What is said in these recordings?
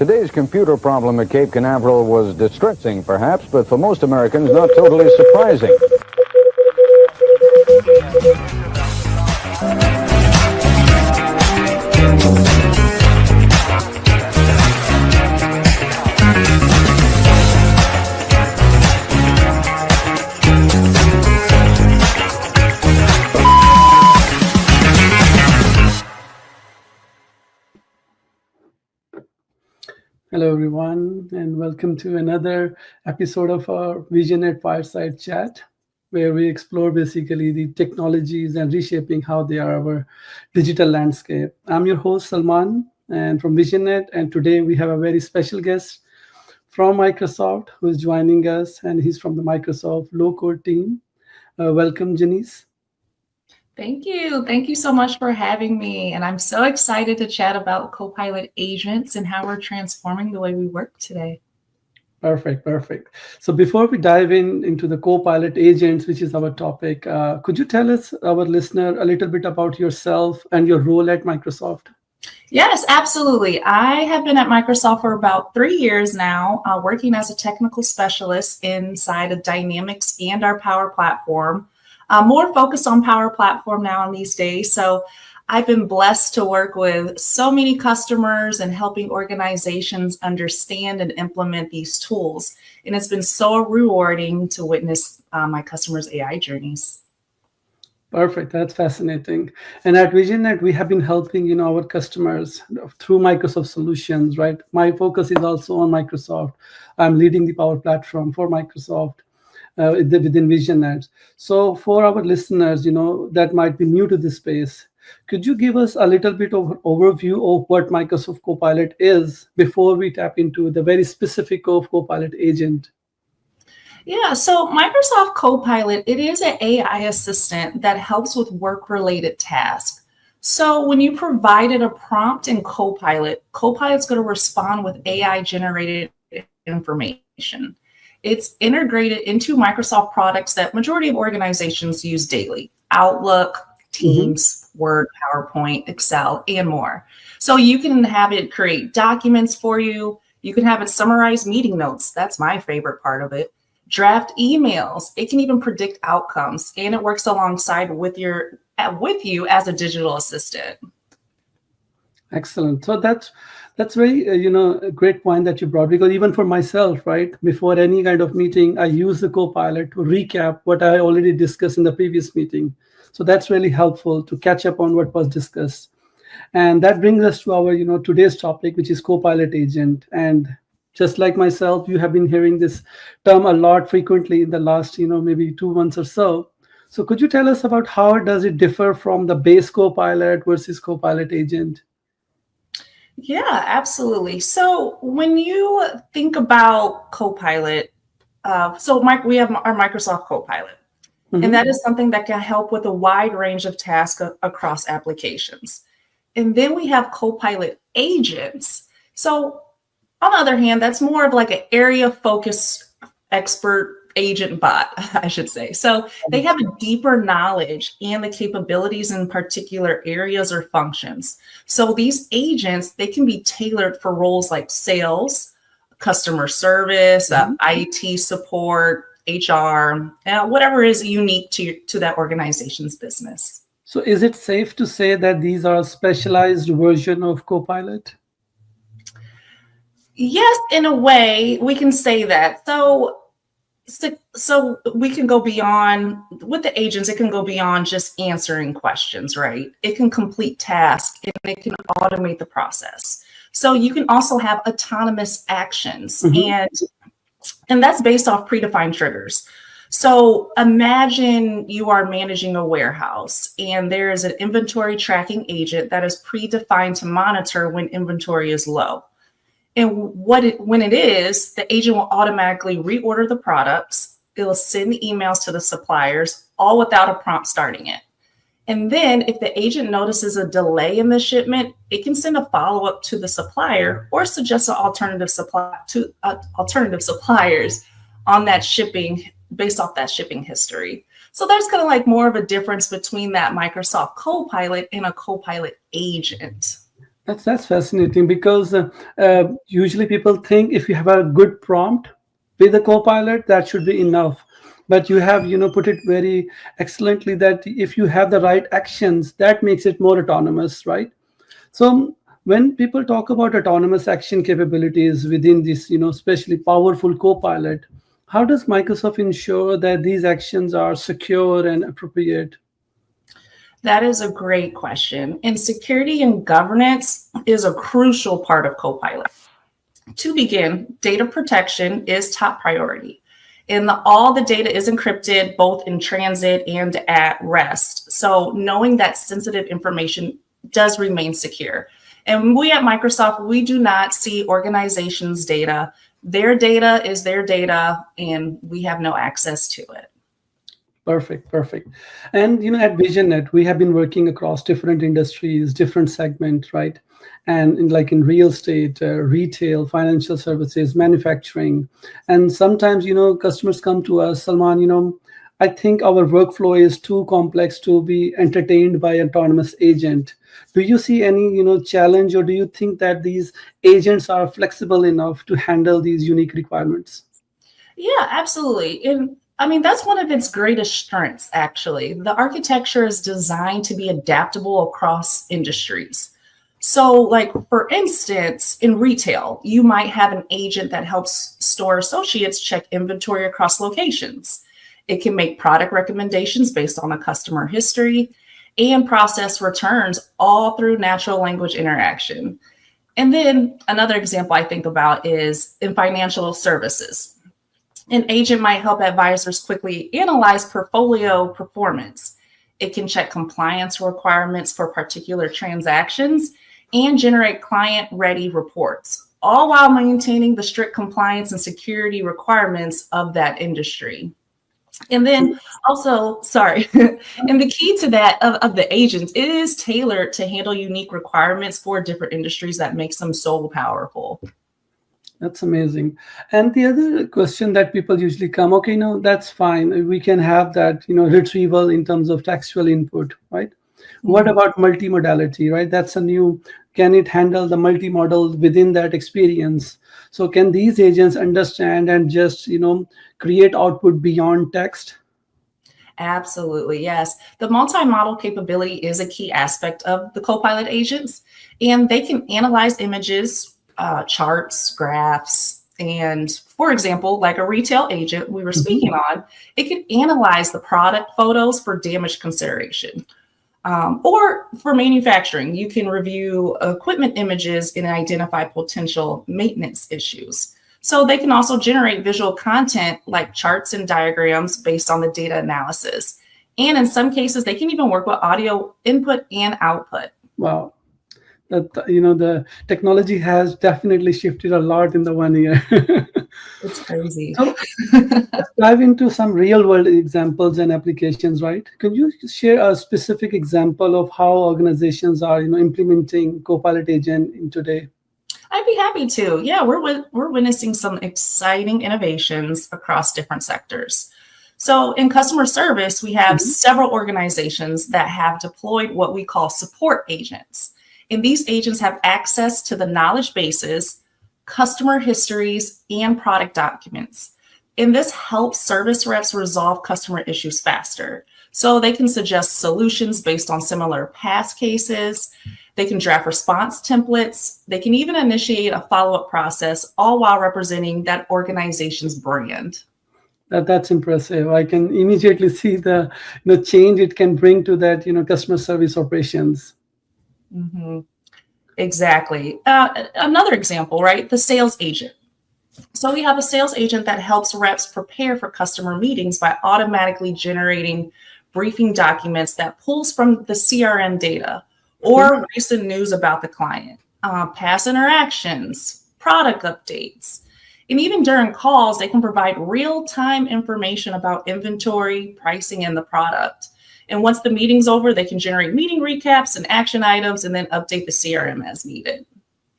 Today's computer problem at Cape Canaveral was distressing, perhaps, but for most Americans, not totally surprising. Hello, everyone, and welcome to another episode of our Visionet Fireside Chat, where we explore basically the technologies and reshaping how they are our digital landscape. I'm your host, Salman, and from Visionet, and today we have a very special guest from Microsoft who is joining us, and he's from the Microsoft low-code team. Welcome, Janice. Thank you. Thank you so much for having me. And I'm so excited to chat about Copilot agents and how we're transforming the way we work today. Perfect. So before we dive into the Copilot agents, which is our topic, could you tell us, our listener, a little bit about yourself and your role at Microsoft? Yes, absolutely. I have been at Microsoft for about 3 years now, working as a technical specialist inside of Dynamics and our Power Platform. More focused on Power Platform now in these days. So I've been blessed to work with so many customers and helping organizations understand and implement these tools. And it's been so rewarding to witness my customers' AI journeys. Perfect. That's fascinating. And at Visionet, we have been helping our customers through Microsoft solutions, right? My focus is also on Microsoft. I'm leading the Power Platform for Microsoft. Within Visionet. So for our listeners, that might be new to this space, could you give us a little bit of overview of what Microsoft Copilot is before we tap into the very specific of Copilot agent? Yeah, so Microsoft Copilot, it is an AI assistant that helps with work-related tasks. So when you provided a prompt in Copilot, Copilot's going to respond with AI-generated information. It's integrated into Microsoft products that majority of organizations use daily: Outlook, Teams, Word, PowerPoint, Excel, and more. So you can have it create documents for you. You can have it summarize meeting notes. That's my favorite part of it. Draft emails. It can even predict outcomes, and it works alongside with you as a digital assistant. Excellent. So that's very, a great point that you brought, because even for myself, right, before any kind of meeting, I use the Copilot to recap what I already discussed in the previous meeting. So that's really helpful to catch up on what was discussed. And that brings us to our, today's topic, which is Copilot agent. And just like myself, you have been hearing this term a lot frequently in the last, maybe 2 months or so. So could you tell us about how does it differ from the base Copilot versus Copilot agent? Yeah, absolutely. So when you think about Copilot, we have our Microsoft Copilot, and that is something that can help with a wide range of tasks across applications. And then we have Copilot agents. So on the other hand, that's more of like an area focused expert agent bot, I should say. So they have a deeper knowledge and the capabilities in particular areas or functions. So these agents, they can be tailored for roles like sales, customer service, IT support, HR, whatever is unique to that organization's business. So is it safe to say that these are a specialized version of Copilot? Yes, in a way, we can say that. So we can go beyond, with the agents, it can go beyond just answering questions, right? It can complete tasks and it can automate the process. So you can also have autonomous actions, and that's based off predefined triggers. So imagine you are managing a warehouse and there is an inventory tracking agent that is predefined to monitor when inventory is low. And when it is, the agent will automatically reorder the products. It will send emails to the suppliers, all without a prompt starting it. And then if the agent notices a delay in the shipment, it can send a follow-up to the supplier or suggest an alternative suppliers on that shipping, based off that shipping history. So there's kind of like more of a difference between that Microsoft Copilot and a Copilot agent. That's fascinating because usually people think if you have a good prompt with a copilot, that should be enough. But you have, put it very excellently that if you have the right actions, that makes it more autonomous, right? So when people talk about autonomous action capabilities within this, especially powerful copilot, how does Microsoft ensure that these actions are secure and appropriate? That is a great question. And security and governance is a crucial part of Copilot. To begin, data protection is top priority. And all the data is encrypted both in transit and at rest. So knowing that sensitive information does remain secure. And we at Microsoft, we do not see organizations' data. Their data is their data, and we have no access to it. Perfect, perfect. And at Visionet, we have been working across different industries, different segments, right? And like in real estate, retail, financial services, manufacturing, and sometimes customers come to us, Salman. I think our workflow is too complex to be entertained by autonomous agent. Do you see any challenge, or do you think that these agents are flexible enough to handle these unique requirements? Yeah, absolutely. And I mean, that's one of its greatest strengths, actually. The architecture is designed to be adaptable across industries. So, like, for instance, in retail, you might have an agent that helps store associates check inventory across locations. It can make product recommendations based on a customer history and process returns all through natural language interaction. And then another example I think about is in financial services. An agent might help advisors quickly analyze portfolio performance. It can check compliance requirements for particular transactions and generate client-ready reports, all while maintaining the strict compliance and security requirements of that industry. And then also, sorry, and the key to that of the agents, it is tailored to handle unique requirements for different industries that makes them so powerful. That's amazing. And the other question that people usually come, okay, no, that's fine. We can have that, retrieval in terms of textual input, right? What about multimodality, right? That's a new, can it handle the multimodal within that experience? So can these agents understand and just, create output beyond text? Absolutely, yes. The multi-model capability is a key aspect of the Copilot agents, and they can analyze images, charts, graphs, and for example, like a retail agent we were speaking on, it can analyze the product photos for damage consideration. Or for manufacturing, you can review equipment images and identify potential maintenance issues. So they can also generate visual content like charts and diagrams based on the data analysis. And in some cases, they can even work with audio input and output. Wow. That, the technology has definitely shifted a lot in the 1 year. It's crazy. So let's dive into some real world examples and applications, right? Can you share a specific example of how organizations are, implementing Copilot agent in today? I'd be happy to. Yeah, we're witnessing some exciting innovations across different sectors. So in customer service, we have several organizations that have deployed what we call support agents. And these agents have access to the knowledge bases, customer histories, and product documents. And this helps service reps resolve customer issues faster. So they can suggest solutions based on similar past cases. They can draft response templates. They can even initiate a follow-up process, all while representing that organization's brand. That's impressive. I can immediately see the change it can bring to that customer service operations. Mm-hmm. Exactly. Another example, right? The sales agent. So we have a sales agent that helps reps prepare for customer meetings by automatically generating briefing documents that pulls from the CRM data or recent news about the client, past interactions, product updates. And even during calls, they can provide real-time information about inventory, pricing, and the product. And once the meeting's over, they can generate meeting recaps and action items and then update the CRM as needed.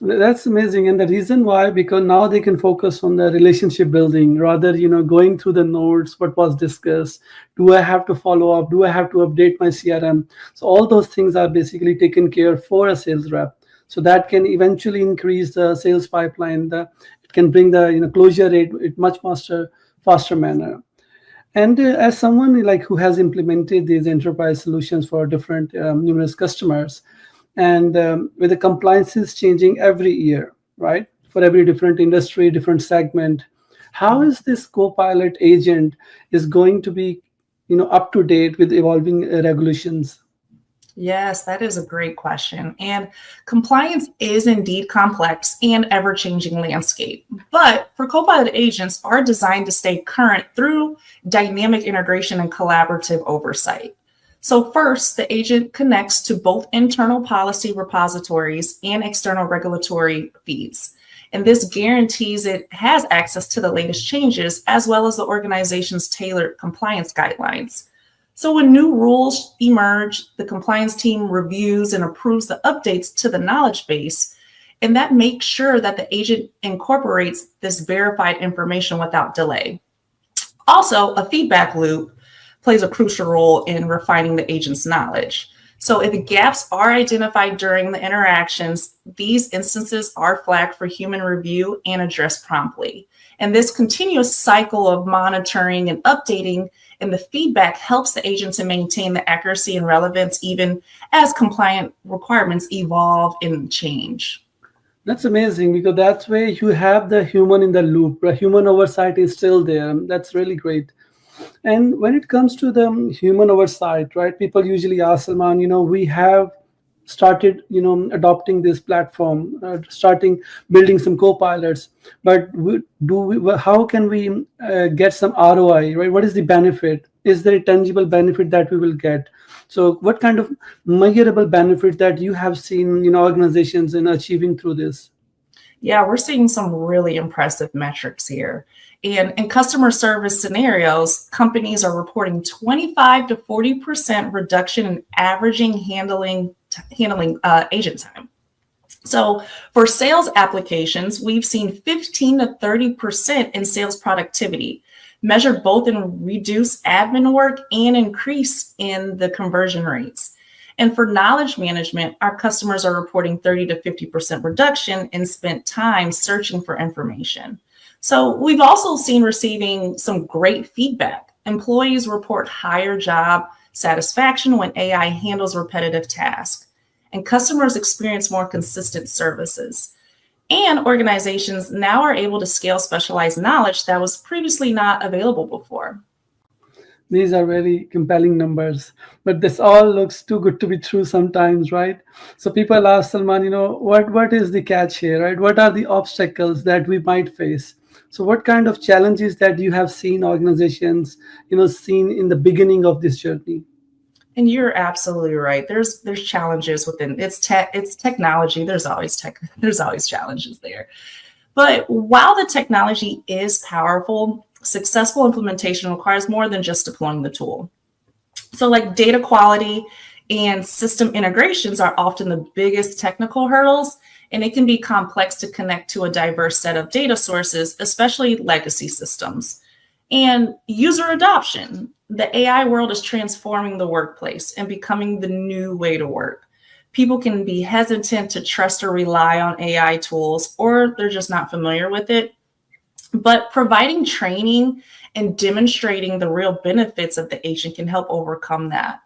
That's amazing. And the reason why, because now they can focus on the relationship building rather, going through the notes, what was discussed. Do I have to follow up? Do I have to update my CRM? So all those things are basically taken care for a sales rep. So that can eventually increase the sales pipeline. It can bring the closure rate in much faster manner. And as someone like who has implemented these enterprise solutions for different numerous customers, and with the compliances changing every year, right? For every different industry, different segment, how is this Copilot agent is going to be, up to date with evolving regulations? Yes, that is a great question. And compliance is indeed complex and ever-changing landscape. But for Copilot agents are designed to stay current through dynamic integration and collaborative oversight. So first, the agent connects to both internal policy repositories and external regulatory feeds. And this guarantees it has access to the latest changes as well as the organization's tailored compliance guidelines. So when new rules emerge, the compliance team reviews and approves the updates to the knowledge base, and that makes sure that the agent incorporates this verified information without delay. Also, a feedback loop plays a crucial role in refining the agent's knowledge. So if gaps are identified during the interactions, these instances are flagged for human review and addressed promptly. And this continuous cycle of monitoring and updating and the feedback helps the agent to maintain the accuracy and relevance even as compliant requirements evolve and change. That's amazing, because that's where you have the human in the loop. The human oversight is still there. That's really great. And when it comes to the human oversight, right, people usually ask, Salman, we have started, adopting this platform, starting building some co-pilots, but how can we get some ROI, right? What is the benefit? Is there a tangible benefit that we will get? So what kind of measurable benefit that you have seen, organizations in achieving through this? Yeah, we're seeing some really impressive metrics here. And in customer service scenarios, companies are reporting 25 to 40% reduction in averaging handling agent time. So for sales applications, we've seen 15 to 30% in sales productivity, measured both in reduced admin work and increase in the conversion rates. And for knowledge management, our customers are reporting 30 to 50% reduction in spent time searching for information. So we've also seen receiving some great feedback. Employees report higher job satisfaction when AI handles repetitive tasks, and customers experience more consistent services. And organizations now are able to scale specialized knowledge that was previously not available before. These are very compelling numbers, but this all looks too good to be true sometimes, right? So people ask, Salman, what is the catch here, right? What are the obstacles that we might face? So what kind of challenges that you have seen organizations, seen in the beginning of this journey? And you're absolutely right. There's challenges within it's technology. There's always challenges there. But while the technology is powerful, successful implementation requires more than just deploying the tool. So like data quality and system integrations are often the biggest technical hurdles, and it can be complex to connect to a diverse set of data sources, especially legacy systems. And user adoption. The AI world is transforming the workplace and becoming the new way to work. People can be hesitant to trust or rely on AI tools, or they're just not familiar with it. But providing training and demonstrating the real benefits of the agent can help overcome that.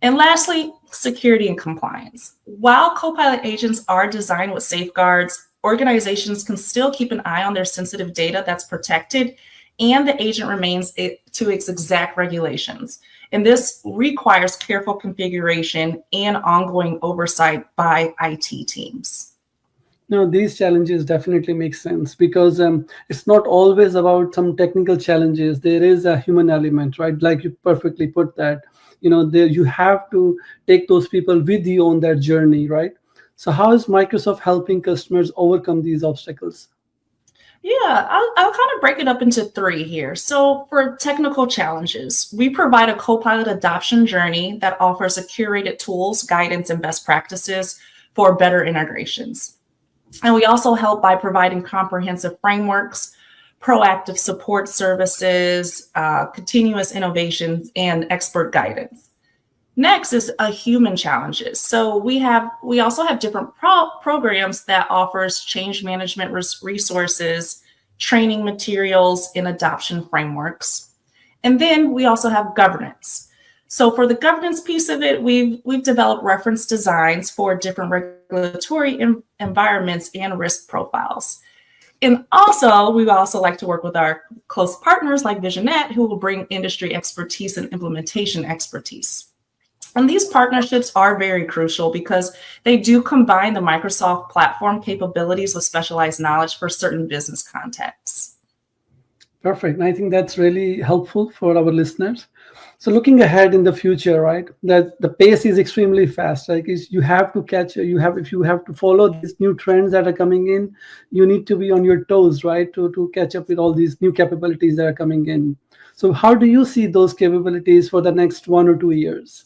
And lastly, security and compliance. While Copilot agents are designed with safeguards, organizations can still keep an eye on their sensitive data that's protected, and the agent remains to its exact regulations. And this requires careful configuration and ongoing oversight by IT teams. No, these challenges definitely make sense, because it's not always about some technical challenges. There is a human element, right? Like you perfectly put that. There you have to take those people with you on that journey, right? So how is Microsoft helping customers overcome these obstacles? Yeah, I'll kind of break it up into three here. So for technical challenges, we provide a Copilot adoption journey that offers a curated tools, guidance, and best practices for better integrations. And we also help by providing comprehensive frameworks, proactive support services, continuous innovations, and expert guidance. Next is human challenges. So we also have different programs that offers change management resources, training materials, and adoption frameworks. And then we also have governance. So for the governance piece of it, we've developed reference designs for different regulatory environments and risk profiles. And also, we also like to work with our close partners like Visionet, who will bring industry expertise and implementation expertise. And these partnerships are very crucial because they do combine the Microsoft platform capabilities with specialized knowledge for certain business contexts. Perfect. I think that's really helpful for our listeners. So looking ahead in the future, right, that the pace is extremely fast. Like you have to catch, if you have to follow these new trends that are coming in, you need to be on your toes, right, to catch up with all these new capabilities that are coming in. So how do you see those capabilities for the next 1 or 2 years?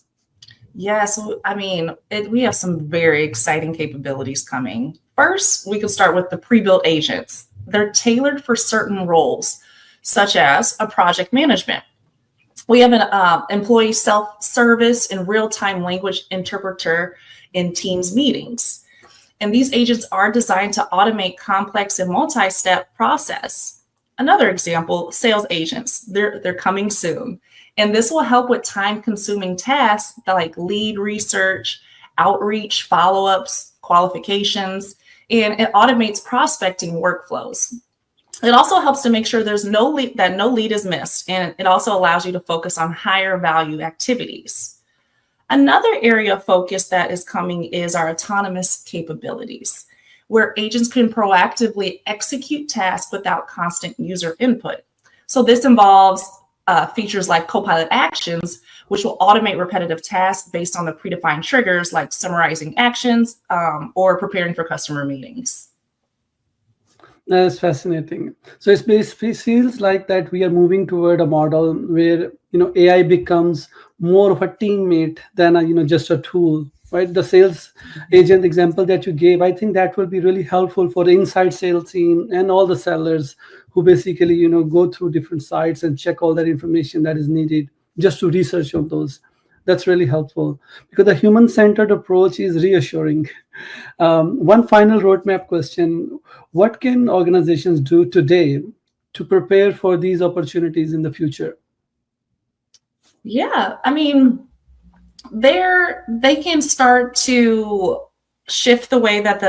Yes, I mean, we have some very exciting capabilities coming. First, we can start with the pre-built agents. They're tailored for certain roles, such as a project management. We have an employee self-service and real-time language interpreter in Teams meetings. And these agents are designed to automate complex and multi-step process. Another example, sales agents. They're coming soon. And this will help with time-consuming tasks like lead research, outreach, follow-ups, qualifications, and it automates prospecting workflows. It also helps to make sure there's no lead is missed, and it also allows you to focus on higher value activities. Another area of focus that is coming is our autonomous capabilities, where agents can proactively execute tasks without constant user input. So this involves features like Copilot Actions, which will automate repetitive tasks based on the predefined triggers like summarizing actions or preparing for customer meetings. That's fascinating. So it basically feels like that we are moving toward a model where AI becomes more of a teammate than just a tool, right? The sales agent example that you gave, I think that will be really helpful for the inside sales team and all the sellers who basically go through different sites and check all that information that is needed just to research on those. That's really helpful because the human-centered approach is reassuring. One final roadmap question: what can organizations do today to prepare for these opportunities in the future? Yeah, I mean, they can start to shift the way that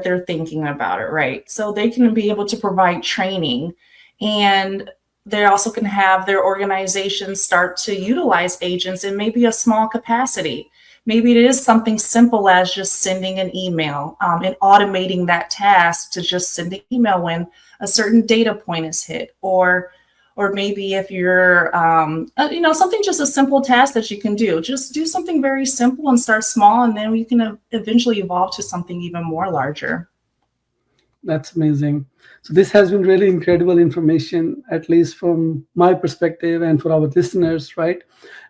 they're thinking about it, right? So they can be able to provide training, and they also can have their organizations start to utilize agents in maybe a small capacity. Maybe it is something simple as just sending an email and automating that task to just send an email when a certain data point is hit, or maybe if you're, something just a simple task that you can do. Just do something very simple and start small, and then we can eventually evolve to something even more larger. That's amazing. So this has been really incredible information, at least from my perspective and for our listeners, right?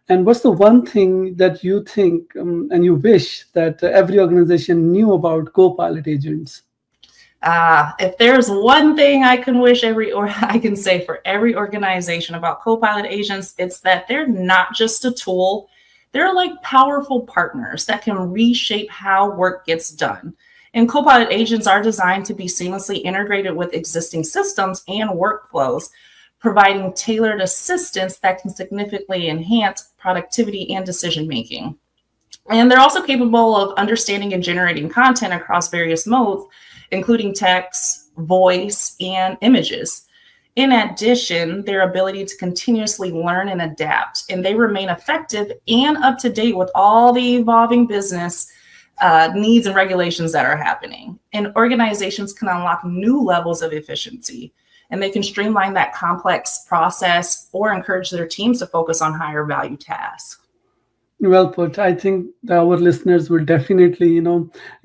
And what's the one thing that you think and you wish that every organization knew about Copilot agents? If there's one thing I can say for every organization about Copilot agents, it's that they're not just a tool. They're like powerful partners that can reshape how work gets done. And Copilot agents are designed to be seamlessly integrated with existing systems and workflows, providing tailored assistance that can significantly enhance productivity and decision-making. And they're also capable of understanding and generating content across various modes, including text, voice, and images. In addition, their ability to continuously learn and adapt, and they remain effective and up to date with all the evolving business needs and regulations that are happening. And organizations can unlock new levels of efficiency, and they can streamline that complex process or encourage their teams to focus on higher value tasks. Well put. I think our listeners will definitely,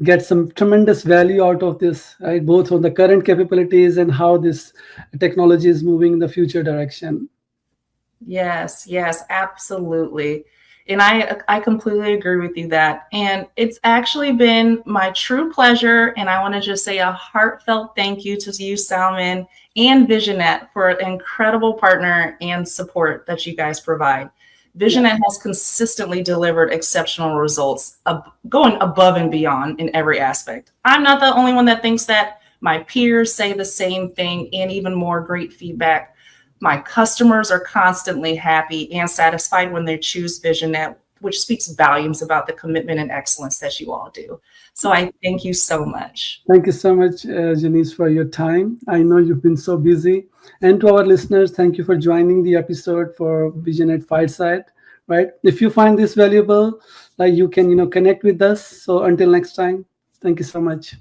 get some tremendous value out of this, right? Both on the current capabilities and how this technology is moving in the future direction. Yes, absolutely. And I completely agree with you that. And it's actually been my true pleasure. And I want to just say a heartfelt thank you to you, Salman, and Visionet for an incredible partner and support that you guys provide. Visionet has consistently delivered exceptional results, going above and beyond in every aspect. I'm not the only one that thinks that. My peers say the same thing, and even more great feedback. My customers are constantly happy and satisfied when they choose Visionet, which speaks volumes about the commitment and excellence that you all do. So I thank you so much. Thank you so much, Janice, for your time. I know you've been so busy. And to our listeners, thank you for joining the episode for Visionet Fireside. Right? If you find this valuable, you can connect with us. So until next time, thank you so much.